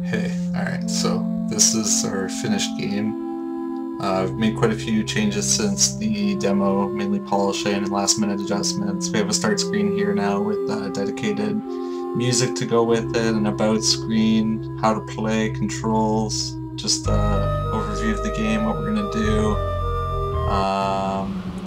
Hey, alright, so this is our finished game. I've made quite a few changes since the demo, mainly polishing and last minute adjustments. We have a start screen here now with dedicated music to go with it, an about screen, how to play, controls, just overview of the game, what we're going to do.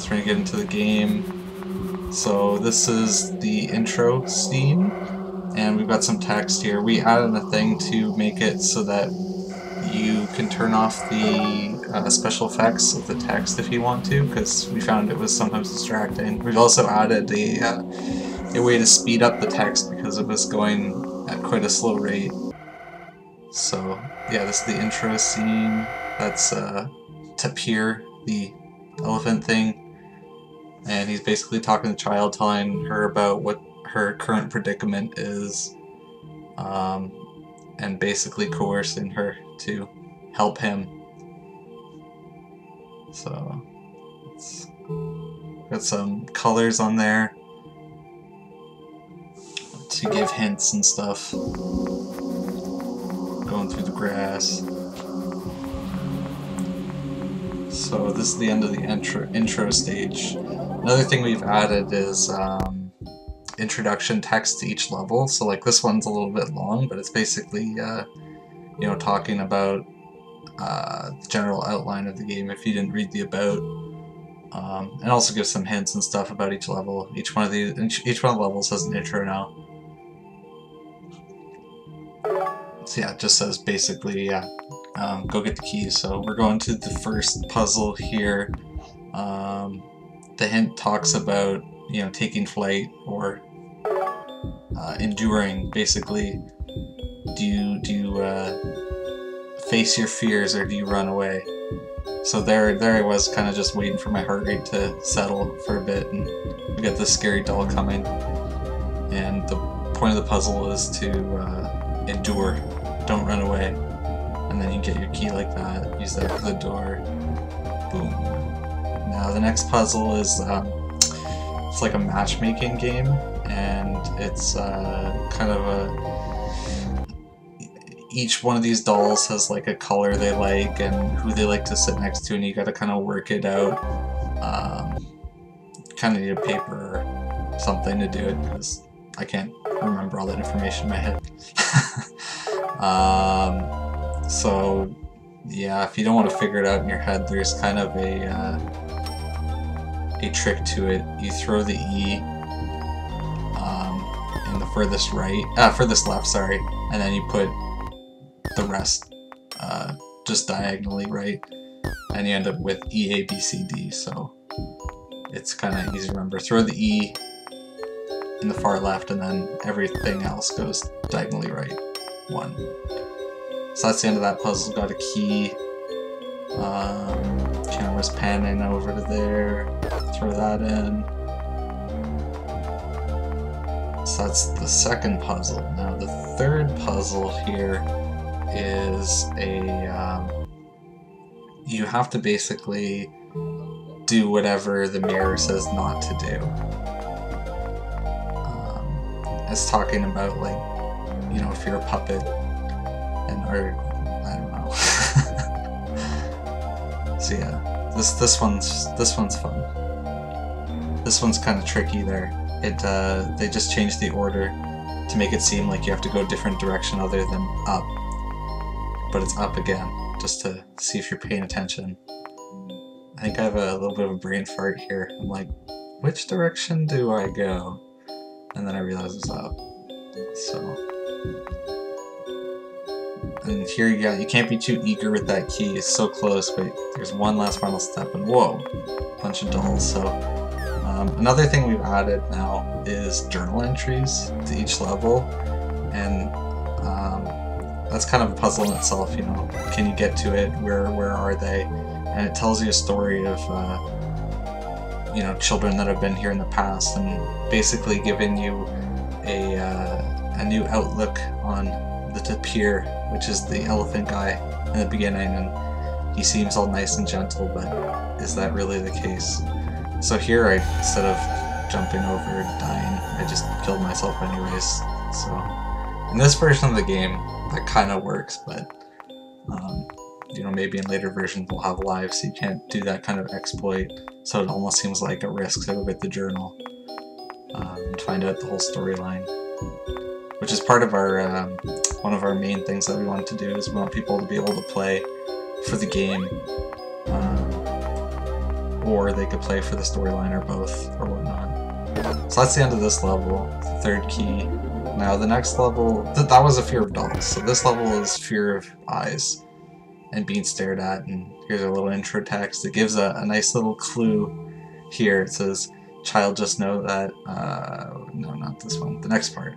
So we're going to get into the game. So this is the intro scene. And we've got some text here. We added a thing to make it so that you can turn off the special effects of the text if you want to, because we found it was sometimes distracting. We've also added a way to speed up the text because it was going at quite a slow rate. So yeah, this is the intro scene. That's Tapir, the elephant thing, and he's basically talking to the child, telling her about what her current predicament is, and basically coercing her to help him. So it's got some colors on there to give hints and stuff. Going through the grass. So this is the end of the intro stage. Another thing we've added is introduction text to each level. So like this one's a little bit long, but it's basically you know, talking about the general outline of the game if you didn't read the about, and also gives some hints and stuff about each level. Each one of the levels has an intro now. So yeah, it just says basically, go get the keys. So we're going to the first puzzle here. The hint talks about, you know, taking flight or enduring. Basically, do you face your fears or do you run away? So there I was, kind of just waiting for my heart rate to settle for a bit, and we got this scary doll coming. And the point of the puzzle is to endure, don't run away. And then you get your key like that, use that for the door. Boom. Now the next puzzle is it's like a matchmaking game, and it's kind of each one of these dolls has like a color they like and who they like to sit next to, and you gotta kind of work it out. Kind of need a paper or something to do it, because I can't remember all that information in my head. So yeah, if you don't want to figure it out in your head, there's kind of a trick to it. You throw the E in the furthest left, sorry, and then you put the rest just diagonally right, and you end up with E, A, B, C, D. So it's kind of easy to remember. Throw the E in the far left, and then everything else goes diagonally right. 1. So that's the end of that puzzle. Got a key. Camera's panning over to there. Throw that in. So that's the second puzzle. Now the third puzzle here is you have to basically do whatever the mirror says not to do. It's talking about, like, you know, if you're a puppet, or I don't know. So yeah, this one's fun. This one's kind of tricky there. They just changed the order to make it seem like you have to go a different direction other than up, but it's up again, just to see if you're paying attention. I think I have a little bit of a brain fart here. I'm like, which direction do I go? And then I realize it's up. So. And here you can't be too eager with that key. It's so close, but there's one last final step, and whoa, bunch of dolls. So another thing we've added now is journal entries to each level, and that's kind of a puzzle in itself. You know, can you get to it? Where are they? And it tells you a story of you know, children that have been here in the past, and basically giving you a new outlook on the tapir, which is the elephant guy in the beginning, and he seems all nice and gentle, but is that really the case? So here, instead of jumping over and dying, I just killed myself anyways. So In this version of the game, that kind of works, but you know, maybe in later versions we'll have lives, so you can't do that kind of exploit. So it almost seems like a risk to go get the journal and find out the whole storyline, which is part of our one of our main things that we want to do. Is we want people to be able to play for the game, or they could play for the storyline, or both, or whatnot. So that's the end of this level, the third key. Now the next level, that was a fear of dolls, so this level is fear of eyes and being stared at. And here's a little intro text. It gives a nice little clue here. It says, "Child, just know that," no, not this one, the next part.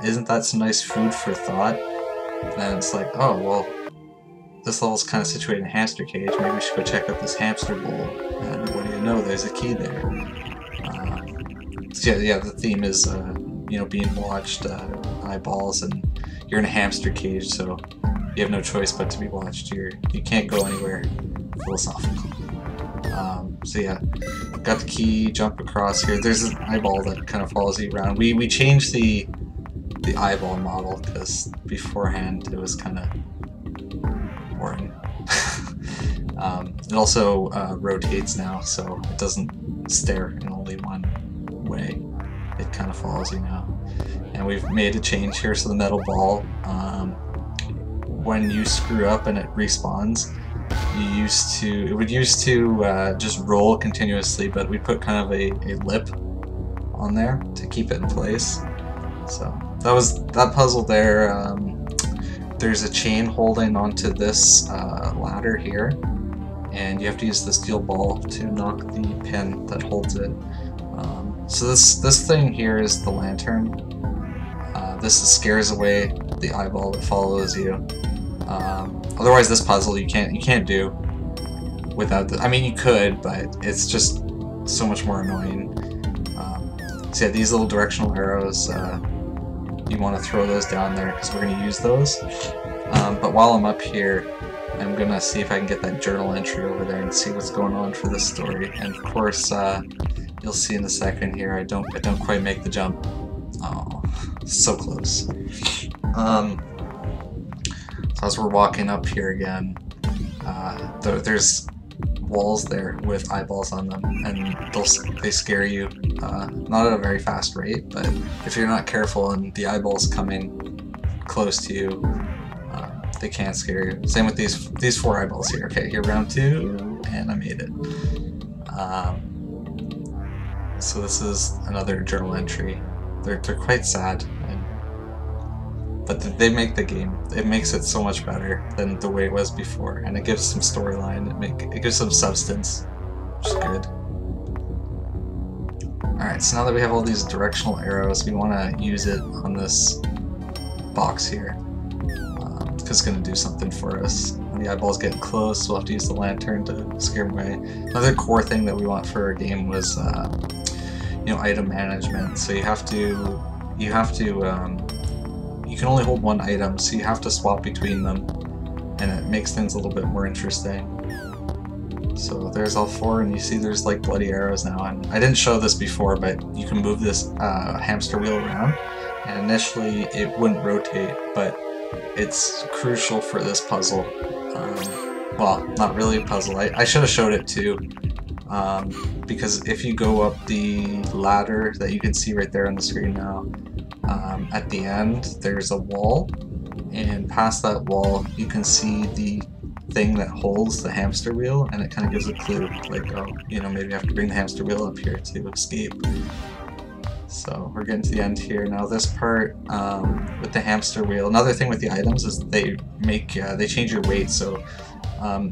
"Isn't that some nice food for thought?" And it's like, oh, well, this level's kind of situated in a hamster cage. Maybe we should go check out this hamster bowl. And what do you know, there's a key there. So yeah, the theme is, you know, being watched, eyeballs, and you're in a hamster cage, so you have no choice but to be watched. You can't go anywhere. Philosophical. So yeah, got the key, jump across here. There's an eyeball that kind of follows you around. We changed the eyeball model because beforehand it was kind of boring. It also rotates now, so it doesn't stare in only one way. It kind of follows you now. And we've made a change here, so the metal ball, when you screw up and it respawns, it would used to just roll continuously, but we put kind of a lip on there to keep it in place. So that was that puzzle there. There's a chain holding onto this ladder here, and you have to use the steel ball to knock the pin that holds it. So this thing here is the lantern. This scares away the eyeball that follows you. Otherwise, this puzzle you can't do without the. I mean, you could, but it's just so much more annoying. So yeah, these little directional arrows, you want to throw those down there because we're going to use those. But while I'm up here, I'm going to see if I can get that journal entry over there and see what's going on for this story. And of course, you'll see in a second here, I don't quite make the jump. Oh, so close. So as we're walking up here again, there's walls there with eyeballs on them, and they scare you, not at a very fast rate, but if you're not careful and the eyeball's coming close to you, they can scare you. Same with these 4 eyeballs here. Okay, here, round 2, and I made it. So this is another journal entry. They're quite sad, but they make the game. It makes it so much better than the way it was before, and it gives some storyline. It gives some substance, which is good. Alright, so now that we have all these directional arrows, we want to use it on this box here, because it's going to do something for us. When the eyeballs get close, we'll have to use the lantern to scare them away. Another core thing that we want for our game was, you know, item management. So you can only hold 1 item, so you have to swap between them, and it makes things a little bit more interesting. So there's all 4, and you see there's like bloody arrows now, and I didn't show this before, but you can move this hamster wheel around, and initially it wouldn't rotate, but it's crucial for this puzzle. Well, not really a puzzle. I should have showed it too, because if you go up the ladder that you can see right there on the screen now, at the end there's a wall, and past that wall you can see the thing that holds the hamster wheel, and it kind of gives a clue, like, oh, you know, maybe I have to bring the hamster wheel up here to escape. So we're getting to the end here. Now this part, with the hamster wheel, another thing with the items is they change your weight, so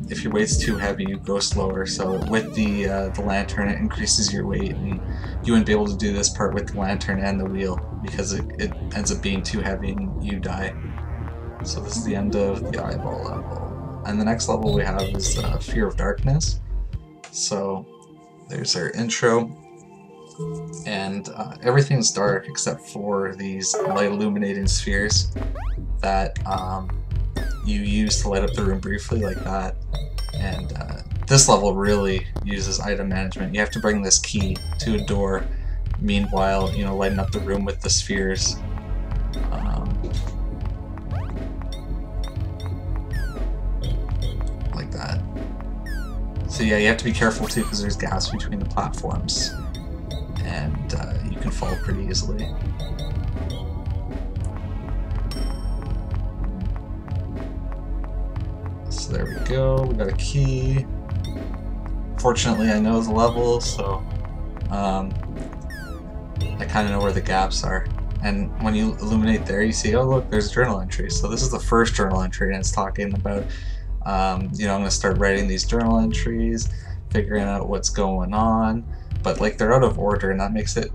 if your weight's too heavy, you go slower. So with the lantern, it increases your weight, and you wouldn't be able to do this part with the lantern and the wheel because it ends up being too heavy and you die. So this is the end of the eyeball level. And the next level we have is Fear of Darkness. So there's our intro, and everything's dark except for these light illuminating spheres that you use to light up the room briefly, like that. And this level really uses item management. You have to bring this key to a door, meanwhile, you know, lighting up the room with the spheres. So yeah, you have to be careful too because there's gaps between the platforms, and you can fall pretty easily. So there we go, we got a key. Fortunately, I know the level, so I kind of know where the gaps are. And when you illuminate there, you see, oh look, there's a journal entry. So this is the first journal entry, and it's talking about, you know, I'm going to start writing these journal entries, figuring out what's going on. But like they're out of order, and that makes it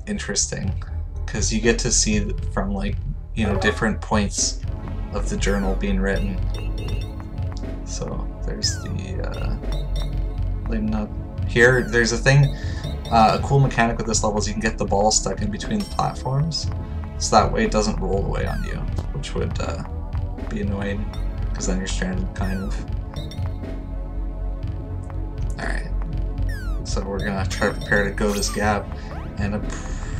interesting, because you get to see from like, you know, different points of the journal being written. So there's the lighten up. Here, there's a thing. A cool mechanic with this level is you can get the ball stuck in between the platforms, so that way it doesn't roll away on you, which would be annoying, because then you're stranded, kind of. Alright, so we're gonna try to prepare to go this gap, and I'm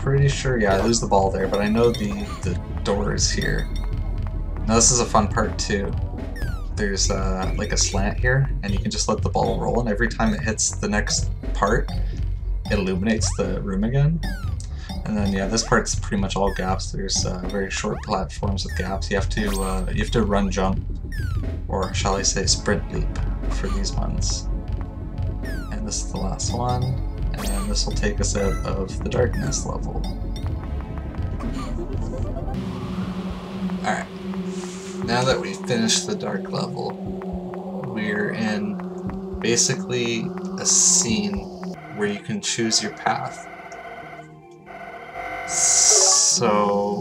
pretty sure, yeah, I lose the ball there, but I know the door is here. Now this is a fun part too. There's like a slant here, and you can just let the ball roll, and every time it hits the next part, it illuminates the room again. And then yeah, this part's pretty much all gaps. There's very short platforms with gaps. You have to run jump, or shall I say sprint leap, for these ones. And this is the last one, and this will take us out of the darkness level. Alright, now that we've finished the dark level, we're in basically a scene where you can choose your path. So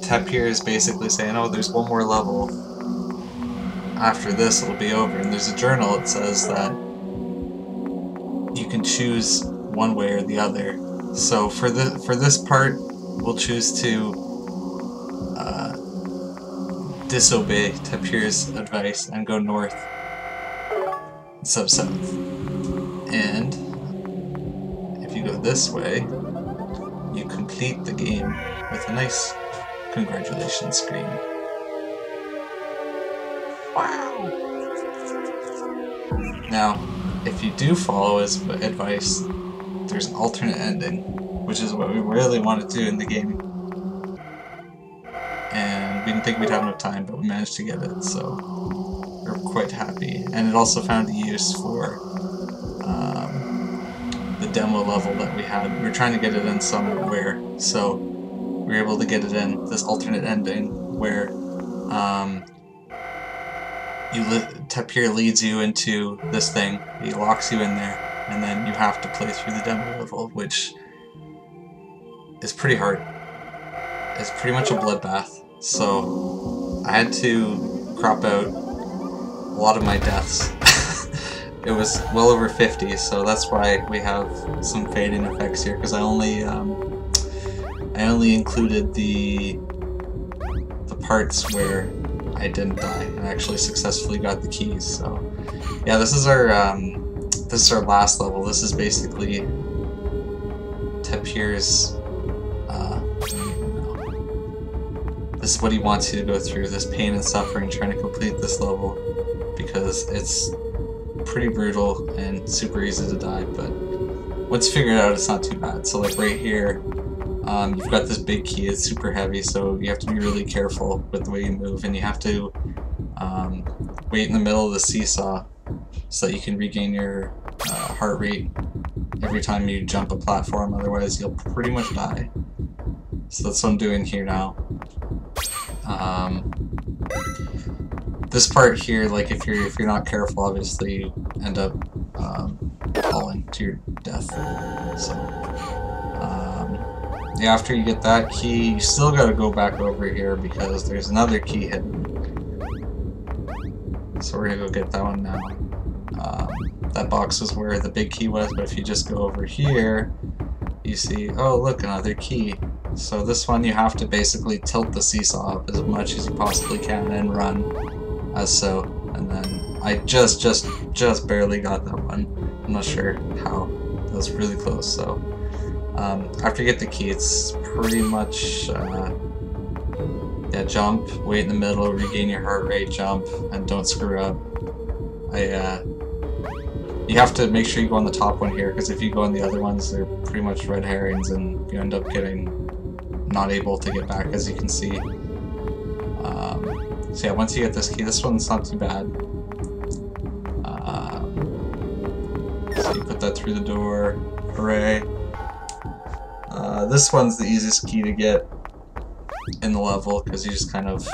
Tep here is basically saying, oh, there's one more level. After this it'll be over, and there's a journal that says that you can choose one way or the other. So for this part, we'll choose to disobey Tep here's advice and go north instead of south. And if you go this way, you complete the game with a nice congratulations screen. Wow! Now, if you do follow his advice, there's an alternate ending, which is what we really want to do in the game. And we didn't think we'd have enough time, but we managed to get it, so we're quite happy. And it also found a use for the demo level that we had. We were trying to get it in somewhere, so we were able to get it in this alternate ending where Tep here leads you into this thing, he locks you in there, and then you have to play through the demo level, which is pretty hard. It's pretty much a bloodbath, so I had to crop out a lot of my deaths. It was well over 50, so that's why we have some fading effects here, because I only included the parts where I didn't die and actually successfully got the keys. So yeah, this is our last level. This is basically Tep here's this is what he wants you to go through, this pain and suffering trying to complete this level, because it's pretty brutal and super easy to die, but once figured out, it's not too bad. So like right here, you've got this big key, it's super heavy, so you have to be really careful with the way you move, and you have to wait in the middle of the seesaw so that you can regain your heart rate every time you jump a platform, otherwise you'll pretty much die. So that's what I'm doing here now. This part here, like if you're not careful, obviously you end up falling to your death. So yeah, after you get that key, you still gotta go back over here because there's another key hidden. So we're gonna go get that one now. That box is where the big key was, but if you just go over here, you see, oh look, another key. So this one you have to basically tilt the seesaw up as much as you possibly can and run as so. And then I just barely got that one. I'm not sure how. That was really close. So after you get the key, it's pretty much yeah, jump, wait in the middle, regain your heart rate, jump, and don't screw up. You have to make sure you go on the top one here, because if you go on the other ones, they're pretty much red herrings, and you end up getting not able to get back, as you can see. So yeah, once you get this key, this one's not too bad. So you put that through the door. Hooray. This one's the easiest key to get in the level, because you just kind of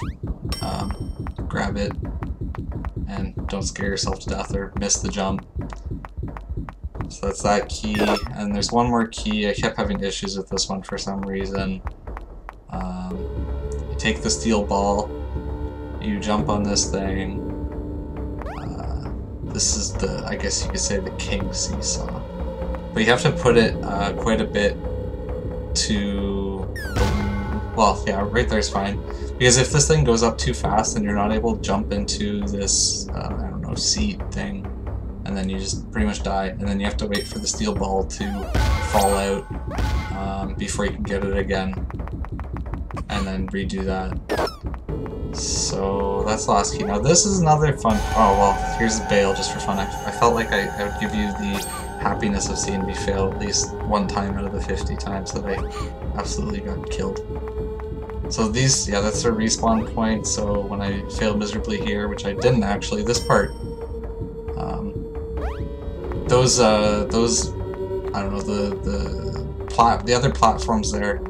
grab it and don't scare yourself to death or miss the jump. So that's that key, and there's one more key. I kept having issues with this one for some reason. You take the steel ball, you jump on this thing. This is the, I guess you could say, the king seesaw. But you have to put it quite a bit to, well, yeah, right there's fine. Because if this thing goes up too fast, then you're not able to jump into this, I don't know, seat thing. And then you just pretty much die. And then you have to wait for the steel ball to fall out before you can get it again. And then redo that. So that's the last key. Now this is another fun, oh well, here's the bail just for fun. I felt like I would give you the happiness of seeing me fail at least one time out of the 50 times that I absolutely got killed. So these, yeah, that's a respawn point, so when I failed miserably here, which I didn't actually, this part, those, I don't know, the other platforms there,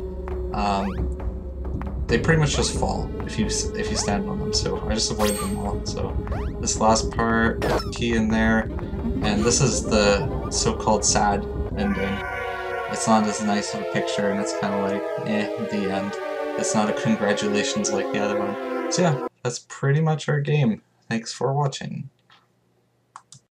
they pretty much just fall if you stand on them, so I just avoided them all. So this last part, the key in there, and this is the so-called sad ending. It's not as nice of a picture, and it's kind of like, the end. It's not a congratulations like the other one. So yeah, that's pretty much our game. Thanks for watching.